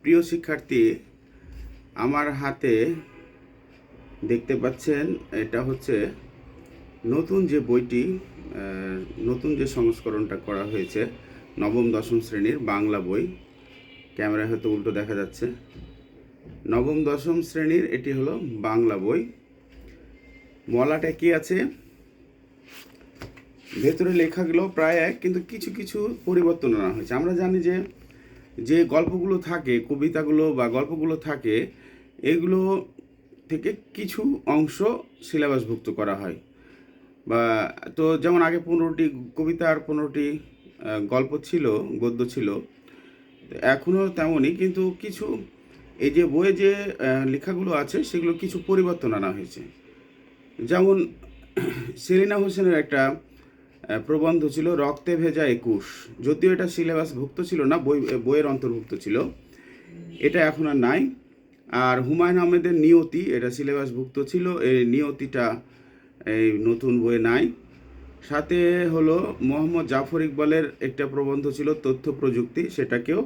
প্রিয় শিক্ষার্থী, আমার হাতে দেখতে পাচ্ছেন এটা হচ্ছে নতুন যে বইটি, নতুন যে সংস্করণটা করা হয়েছে নবম দশম শ্রেণীর বাংলা বই। ক্যামেরায় হয়তো উল্টো দেখা যাচ্ছে। নবম দশম শ্রেণীর এটি হলো বাংলা বই। মলাটা কি আছে, ভেতরে লেখাগুলো প্রায় এক, কিন্তু কিছু কিছু পরিবর্তন আনা হয়েছে। আমরা জানি যে যে গল্পগুলো থাকে, কবিতাগুলো বা গল্পগুলো থাকে, এগুলো থেকে কিছু অংশ সিলেবাসভুক্ত করা হয়। বা তো যেমন আগে 15টি কবিতা আর 15টি গল্প ছিল, গদ্য ছিল, এখনও তেমনই, কিন্তু কিছু এই যে বইয়ে যে লেখাগুলো আছে সেগুলো কিছু পরিবর্তন আনা হয়েছে। যেমন সেলিনা হোসেনের একটা প্রবন্ধ ছিল রক্তে ভেজা 21, যদিও এটা সিলেবাসভুক্ত ছিল না, বইয়ের অন্তর্ভুক্ত ছিল, এটা এখন আর নাই। আর হুমায়ুন আহমেদের নিয়তি, এটা সিলেবাসভুক্ত ছিল, এই নিয়তিটা এই নতুন বইয়ে নাই। সাথে হলো মোহাম্মদ জাফর ইকবালের একটা প্রবন্ধ ছিল তথ্য প্রযুক্তি, সেটাকেও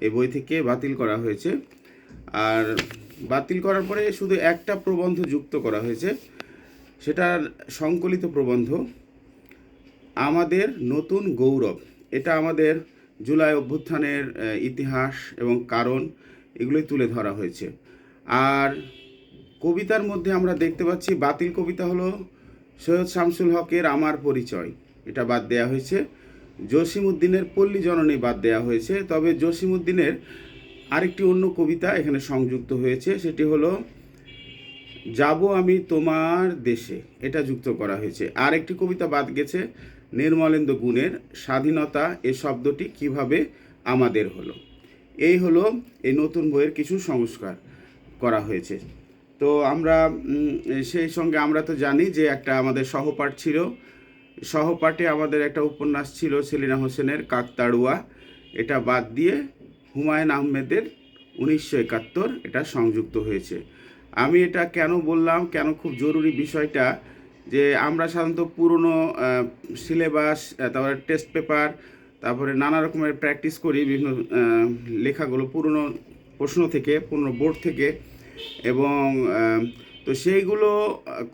এই বই থেকে বাতিল করা হয়েছে। আর বাতিল করার পরে শুধু একটা প্রবন্ধ যুক্ত করা হয়েছে, সেটার সংকলিত প্রবন্ধ আমাদের নতুন গৌরব। এটা আমাদের জুলাই অভ্যুত্থানের ইতিহাস এবং কারণ এগুলোই তুলে ধরা হয়েছে। আর কবিতার মধ্যে আমরা দেখতে পাচ্ছি বাতিল কবিতা হলো সৈয়দ শামসুল হকের আমার পরিচয়, এটা বাদ দেওয়া হয়েছে। জসিমউদ্দিনের পল্লী জননী বাদ দেওয়া হয়েছে, তবে জসিমউদ্দিনের আরেকটি অন্য কবিতা এখানে সংযুক্ত হয়েছে, সেটি হলো যাব আমি তোমার দেশে, এটা যুক্ত করা হয়েছে। আর একটি কবিতা বাদ গেছে, নির্মলেন্দু গুণের স্বাধীনতা এ শব্দটি কিভাবে আমাদের হলো। এই হলো এই নতুন বইয়ের কিছু সংস্কার করা হয়েছে। তো আমরা সেই সঙ্গে আমরা তো জানি যে একটা আমাদের সহপাঠ ছিল, সহপাঠে আমাদের একটা উপন্যাস ছিল সেলিনা হোসেনের কাকতাড়ুয়া, এটা বাদ দিয়ে হুমায়ুন আহমেদের 1971 এটা সংযুক্ত হয়েছে। আমি এটা কেন বললাম, কেন খুব জরুরি বিষয়টা, যে আমরা সাধারণত পুরনো সিলেবাস, তারপরে টেস্ট পেপার, তারপরে নানা রকমের প্র্যাকটিস করি বিভিন্ন লেখাগুলো পুরনো প্রশ্ন থেকে, পুরনো বোর্ড থেকে, এবং তো সেইগুলো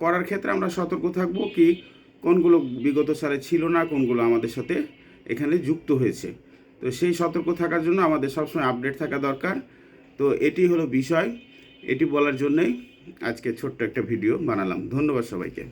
করার ক্ষেত্রে আমরা সতর্ক থাকবো কি কোনগুলো বিগত সালে ছিল না, কোনগুলো আমাদের সাথে এখানে যুক্ত হয়েছে। তো সেই সতর্ক থাকার জন্য আমাদের সবসময় আপডেট থাকা দরকার। তো এটি হলো বিষয়, এটি বলার জন্যই আজকে ছোট্ট একটা ভিডিও বানালাম। ধন্যবাদ সবাইকে।